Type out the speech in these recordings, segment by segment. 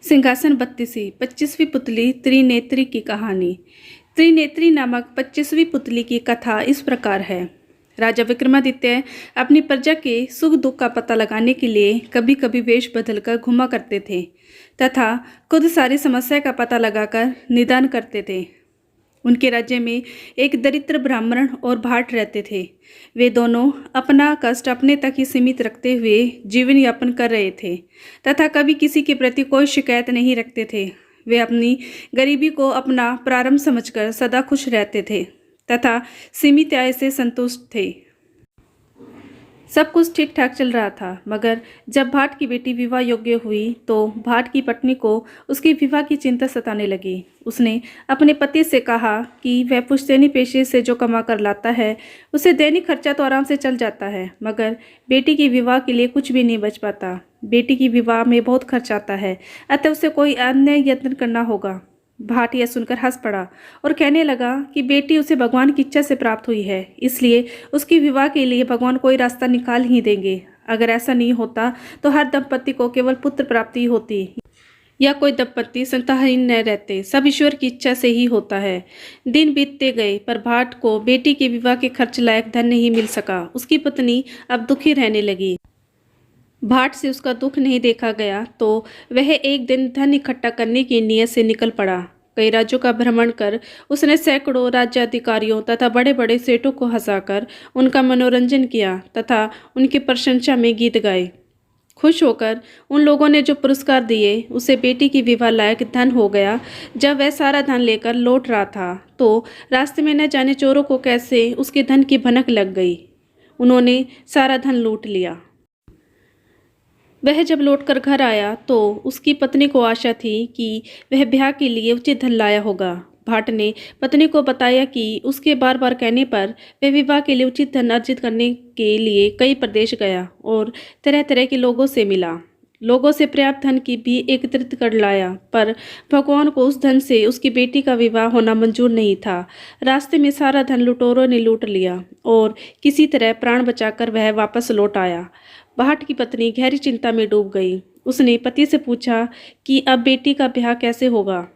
सिंहासन बत्तीसी 25वीं पुतली त्रिनेत्री की कहानी। त्रिनेत्री नामक 25वीं पुतली की कथा इस प्रकार है। राजा विक्रमादित्य अपनी प्रजा के सुख दुख का पता लगाने के लिए कभी कभी वेश बदलकर घुमा करते थे तथा खुद सारी समस्या का पता लगाकर निदान करते थे। उनके राज्य में एक दरिद्र ब्राह्मण और भाट रहते थे। वे दोनों अपना कष्ट अपने तक ही सीमित रखते हुए जीवन यापन कर रहे थे तथा कभी किसी के प्रति कोई शिकायत नहीं रखते थे। वे अपनी गरीबी को अपना प्रारंभ समझकर सदा खुश रहते थे तथा सीमित आय से संतुष्ट थे। सब कुछ ठीक ठाक चल रहा था, मगर जब भाट की बेटी विवाह योग्य हुई तो भाट की पत्नी को उसके विवाह की चिंता सताने लगी। उसने अपने पति से कहा कि वह पुश्तैनी पेशे से जो कमा कर लाता है उसे दैनिक खर्चा तो आराम से चल जाता है, मगर बेटी के विवाह के लिए कुछ भी नहीं बच पाता। बेटी की विवाह में बहुत खर्च आता है, अतः उसे कोई अन्य यत्न करना होगा। भाट यह सुनकर हंस पड़ा और कहने लगा कि बेटी उसे भगवान की इच्छा से प्राप्त हुई है, इसलिए उसकी विवाह के लिए भगवान कोई रास्ता निकाल ही देंगे। अगर ऐसा नहीं होता तो हर दंपति को केवल पुत्र प्राप्ति होती या कोई दंपति संतानहीन न रहते। सब ईश्वर की इच्छा से ही होता है। दिन बीतते गए पर भाट को बेटी के विवाह के खर्च लायक धन नहीं मिल सका। उसकी पत्नी अब दुखी रहने लगी। भाट से उसका दुख नहीं देखा गया तो वह एक दिन धन इकट्ठा करने की नीयत से निकल पड़ा। कई राज्यों का भ्रमण कर उसने सैकड़ों राज्याधिकारियों तथा बड़े बड़े सेठों को हंसाकर उनका मनोरंजन किया तथा उनकी प्रशंसा में गीत गाए। खुश होकर उन लोगों ने जो पुरस्कार दिए उसे बेटी की विवाह लायक धन हो गया। जब वह सारा धन लेकर लौट रहा था तो रास्ते में न जाने चोरों को कैसे उसके धन की भनक लग गई। उन्होंने सारा धन लूट लिया। वह जब लौटकर घर आया तो उसकी पत्नी को आशा थी कि वह ब्याह के लिए उचित धन लाया होगा। भाट ने पत्नी को बताया कि उसके बार बार कहने पर वह विवाह के लिए उचित धन अर्जित करने के लिए कई प्रदेश गया और तरह तरह के लोगों से मिला। लोगों से पर्याप्त धन की भी एकत्रित कर लाया, पर भगवान को उस धन से उसकी बेटी का विवाह होना मंजूर नहीं था। रास्ते में सारा धन लुटेरों ने लूट लिया और किसी तरह प्राण बचाकर वह वापस लौट आया। भाट की पत्नी गहरी चिंता में डूब गई। उसने पति से पूछा कि अब बेटी का ब्याह कैसे होगा।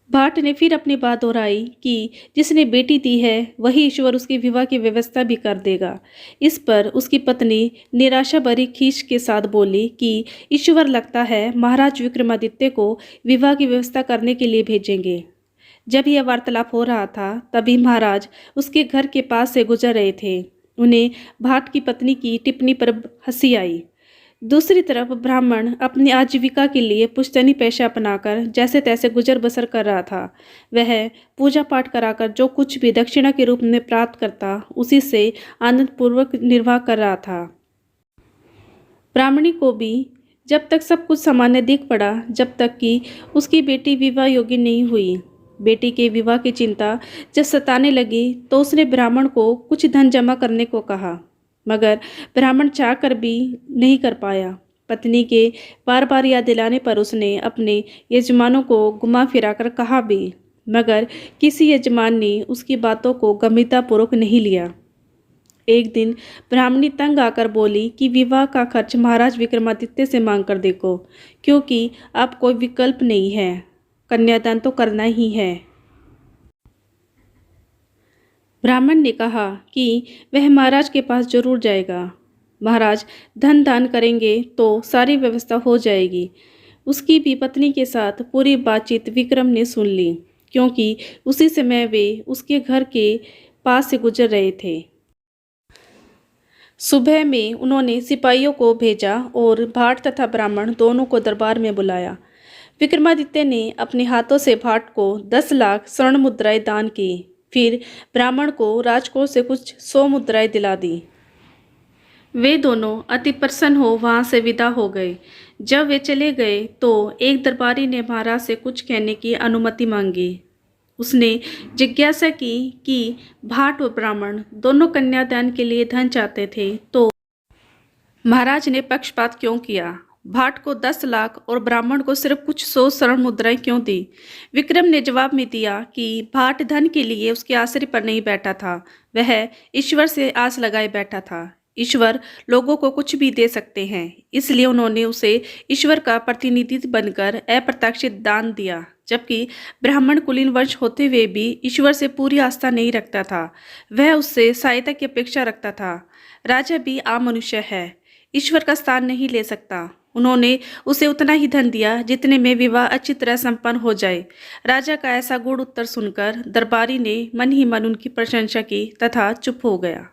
भाट ने फिर अपनी बात दोहराई कि जिसने बेटी दी है वही ईश्वर उसकी विवाह की व्यवस्था भी कर देगा। इस पर उसकी पत्नी निराशा भरी खींच के साथ बोली कि ईश्वर लगता है महाराज विक्रमादित्य को विवाह की व्यवस्था करने के लिए भेजेंगे। जब यह वार्तालाप हो रहा था तभी महाराज उसके घर के पास से गुजर रहे थे। उन्हें भाट की पत्नी की टिप्पणी पर हंसी आई। दूसरी तरफ ब्राह्मण अपनी आजीविका के लिए पुश्तैनी पेशा अपनाकर जैसे तैसे गुजर बसर कर रहा था। वह पूजा पाठ कराकर जो कुछ भी दक्षिणा के रूप में प्राप्त करता उसी से आनंदपूर्वक निर्वाह कर रहा था। ब्राह्मणी को भी जब तक सब कुछ सामान्य दिख पड़ा जब तक कि उसकी बेटी विवाह योग्य नहीं हुई। बेटी के विवाह की चिंता जब सताने लगी तो उसने ब्राह्मण को कुछ धन जमा करने को कहा, मगर ब्राह्मण चाहकर भी नहीं कर पाया। पत्नी के बार बार याद दिलाने पर उसने अपने यजमानों को घुमा फिराकर कहा भी, मगर किसी यजमान ने उसकी बातों को गंभीरतापूर्वक नहीं लिया। एक दिन ब्राह्मणी तंग आकर बोली कि विवाह का खर्च महाराज विक्रमादित्य से मांग कर देखो, क्योंकि अब कोई विकल्प नहीं है, कन्यादान तो करना ही है। ब्राह्मण ने कहा कि वह महाराज के पास जरूर जाएगा। महाराज धन दान करेंगे तो सारी व्यवस्था हो जाएगी। उसकी भी पत्नी के साथ पूरी बातचीत विक्रम ने सुन ली, क्योंकि उसी समय वे उसके घर के पास से गुजर रहे थे। सुबह में उन्होंने सिपाहियों को भेजा और भाट तथा ब्राह्मण दोनों को दरबार में बुलाया। विक्रमादित्य ने अपने हाथों से भाट को 10 लाख स्वर्ण मुद्राएं दान की। फिर ब्राह्मण को राजकोष से कुछ 100 मुद्राएं दिला दी। वे दोनों अति प्रसन्न हो वहां से विदा हो गए। जब वे चले गए तो एक दरबारी ने महाराज से कुछ कहने की अनुमति मांगी। उसने जिज्ञासा की कि भाट और ब्राह्मण दोनों कन्यादान के लिए धन चाहते थे तो महाराज ने पक्षपात क्यों किया। भाट को 10 लाख और ब्राह्मण को सिर्फ कुछ 100 स्वर्ण मुद्राएं क्यों दी। विक्रम ने जवाब में दिया कि भाट धन के लिए उसके आश्रय पर नहीं बैठा था, वह ईश्वर से आस लगाए बैठा था। ईश्वर लोगों को कुछ भी दे सकते हैं, इसलिए उन्होंने उसे ईश्वर का प्रतिनिधि बनकर अप्रत्याशित दान दिया। जबकि ब्राह्मण कुलीन वंश होते हुए भी ईश्वर से पूरी आस्था नहीं रखता था, वह उससे सहायता की अपेक्षा रखता था। राजा भी आम मनुष्य है, ईश्वर का स्थान नहीं ले सकता। उन्होंने उसे उतना ही धन दिया जितने में विवाह अच्छी तरह संपन्न हो जाए। राजा का ऐसा गूढ़ उत्तर सुनकर दरबारी ने मन ही मन उनकी प्रशंसा की तथा चुप हो गया।